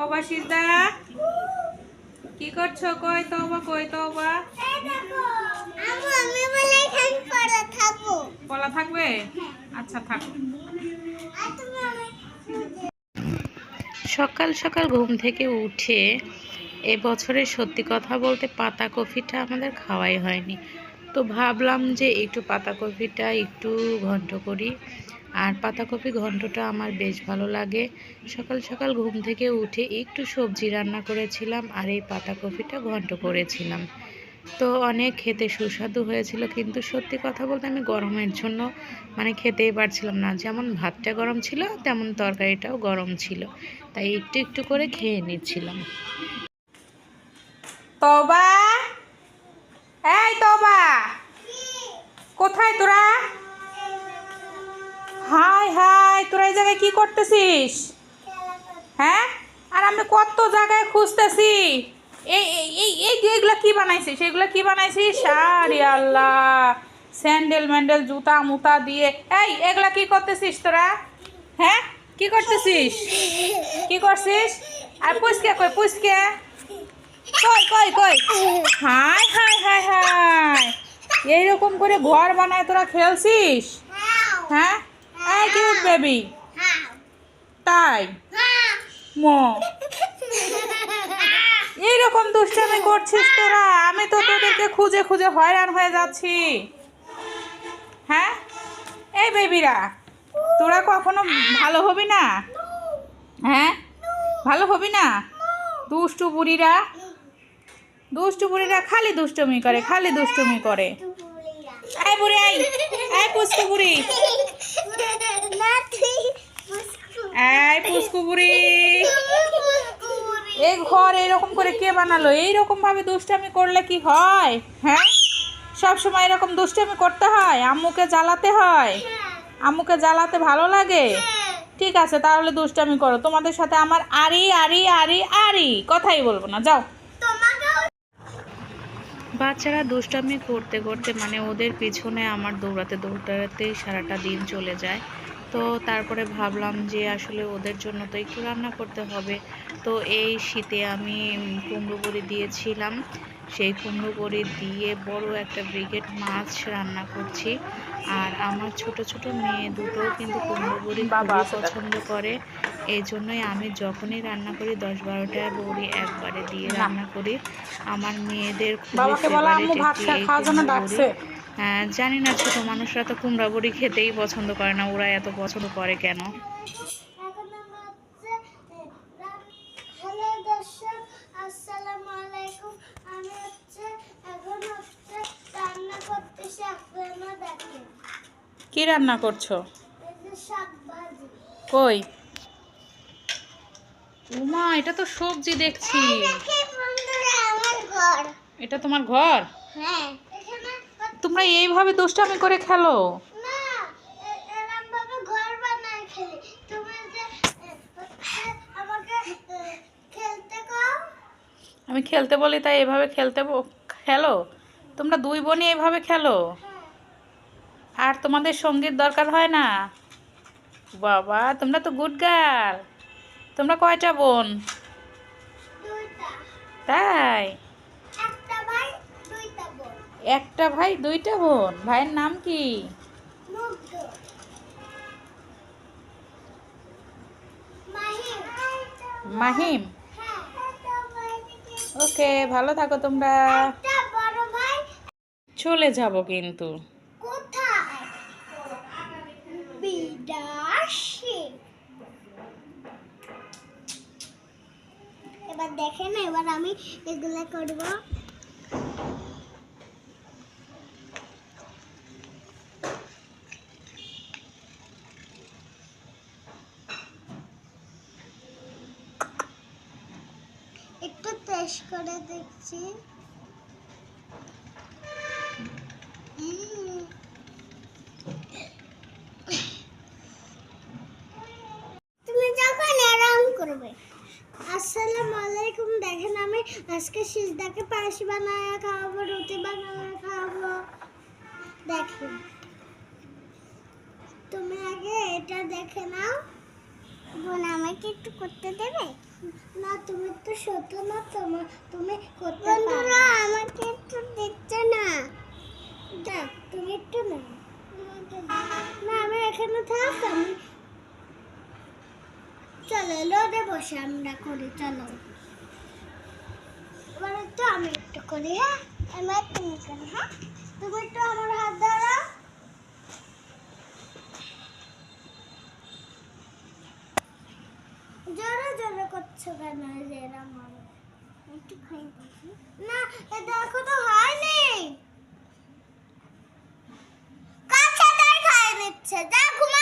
তওবা সিজদা কি করছো? কই তওবা, কই তওবা? এই দেখো আমি বলে এখানে পড়া থাকবো। পলা থাকবে? আচ্ছা থাক। আর তুমি সকাল সকাল ঘুম থেকে উঠে এবছরের সত্যি কথা বলতে পাতাকপিটা আমাদের খাওয়াই হয়নি। তো ভাবলাম যে একটু পাতাকপিটা একটু ঘন্ট করি। আর পাতাকপি ঘন্টটা আমার বেশ ভালো লাগে। সকাল সকাল ঘুম থেকে উঠে একটু সবজি রান্না করেছিলাম আর এই পাতাকপিটা ঘন্ট করেছিলাম। তো অনেক খেতে সুস্বাদু হয়েছিল, কিন্তু সত্যি কথা বলতে আমি গরমের জন্য খেতেই পারছিলাম না। যেমন ভাতটা গরম ছিল তেমন তরকারিটাও গরম ছিল, তাই একটু একটু করে খেয়ে নিচ্ছিলাম। তওবা, এই তওবা, কোথায় তোরা? হাই হাই, তোরা এই জায়গায় কি করতেছিস? হ্যাঁ, আর আমি কত জায়গায় খুঁজতেছি। এই এই এই এই যে এগুলা কি বানাইছিস? এগুলা কি বানাইছিস? আরে আল্লাহ, স্যান্ডেল ম্যান্ডেল জুতা মুতা দিয়ে। এই এগুলা কি করতেছিস তোরা? হ্যাঁ, কি করতেছিস? কি করছিস? আর পুচকে কই? পুচকে কই কই কই? হাই হাই হাই হাই, এইরকম করে ঘর বানায় তোরা খেলছিস? হ্যাঁ, এই কিউট বেবি, তাই মো এইরকম দুষ্টামি করছিস তোরা? আমি তো তোদেরকে খুঁজে খুঁজে হয়রান হয়ে যাচ্ছি। হ্যাঁ, এই বেবিরা, তোরা কখনো ভালো হবি না? হ্যাঁ, ভালো হবি না? দুষ্টু বুড়িরা, দুষ্টু বুড়িরা খালি দুষ্টুমি করে, খালি দুষ্টুমি করে। এই বুড়ি, এই পুচকু বুড়ি, এই পুচকু বুড়ি, এই ঘর এরকম করে কে বানালো? এইরকম ভাবে দুষ্টামি করলে কি হয়? হ্যাঁ, সব সময় এরকম দুষ্টামি করতে হয়? আম্মুকে জ্বালাতে হয়? আম্মুকে জ্বালাতে ভালো লাগে? ঠিক আছে, তাহলে দুষ্টামি করো। তোমাদের সাথে আমার আরি আরি আরি আরি কথাই বলবো না, যাও। বাচ্চারা দুষ্টামি করতে করতে ওদের পিছনে আমার দৌড়াতে দৌড়াতেই সারাটা দিন চলে যায়। তো তারপরে ভাবলাম যে আসলে ওদের জন্য তো একটু রান্না করতে হবে। তো এই শীতে আমি কুমড়ো বড়ি দিয়েছিলাম, সেই কুমড়ো বড়ি দিয়ে বড় একটা ব্রিগেড মাছ রান্না করছি। আর আমার ছোট ছোট মেয়ে দুটোও কিন্তু কুমড়ো বড়ি খুবই পছন্দ করে। এই জন্যই আমি যখনই রান্না করি 10-12টা বড়ি একবারে দিয়ে রান্না করি। আমার মেয়েদের খুবই ফেভারিট একটি এই কুমড়ো বড়ি। জানি না, ছোট মানুষরা তো কুমড়া বড়ি খেতেই পছন্দ করে না, ওরা এত পছন্দ করে কেন? হ্যালো দর্শক, আসসালামু আলাইকুম। আমি এখন রান্না করতেছি, আপনারা দেখেন। কি রান্না করছো? এই যে শাক ভাজি। কই? উমা, এটা তো সবজি দেখছি। দেখেন বন্ধুরা, আমার ঘর। এটা তোমার ঘর? হ্যাঁ, এখানে তোমরা এইভাবে দুষ্টামি করে খেলো? না, এরকম ভাবে ঘর বানায় খেলি। তুমি যে আমাকে খেলতে কও। আমি খেলতে বলি তাই এভাবে খেলো? তোমরা দুই বোনই এভাবে খেলো? আর তোমাদের সঙ্গীর দরকার হয় না? বাবা, তোমরা তো গুড গার্ল। তোমরা কয়টা বোন? দুইটা। তাই? একটা ভাই, দুইটা বোন। একটা ভাই দুইটা বোন। ভাইয়ের নাম কি? মুগ্ধ। মাহিম। মাহিম। হ্যাঁ। ওকে, ভালো থাকো তোমরা। একটা বড় ভাই। চলে যাব কিন্তু। কোথায়? বিদেশে। এবার দেখেন, এবার আমি এগুলা করব। একটু টেস্ট করে দেখছি। তুমি যখন আরাম করবে। আসসালামু আলাইকুম। দেখেন, আমি আজকে সিজদাকে পায়েস বানায় খাওয়াবো, রুটি বানায় খাওয়াবো। দেখেন, তুমি আগে এটা দেখে নাও। বোন, আমাকে একটু করতে দেবে? না ছোট না তুমি করতে পারো। বন্ধুরা আমাকে একটু দিচ্ছে না। না তুমি একটু না। না আমি এখানে থাক আমি। চলো লোডে বসে আমরা করি চলো। এবার একটু আমি একটু করি হ্যাঁ। আমি তুমি করি হ্যাঁ। তুমি একটু আমার হাত ধরো। জোরে জোরে করছো কেন এরম ভাবে? একটু খাই দেখি। না এটা এখনো হয়নি। কাছে তাই খাই নিচ্ছে যা ঘুমা।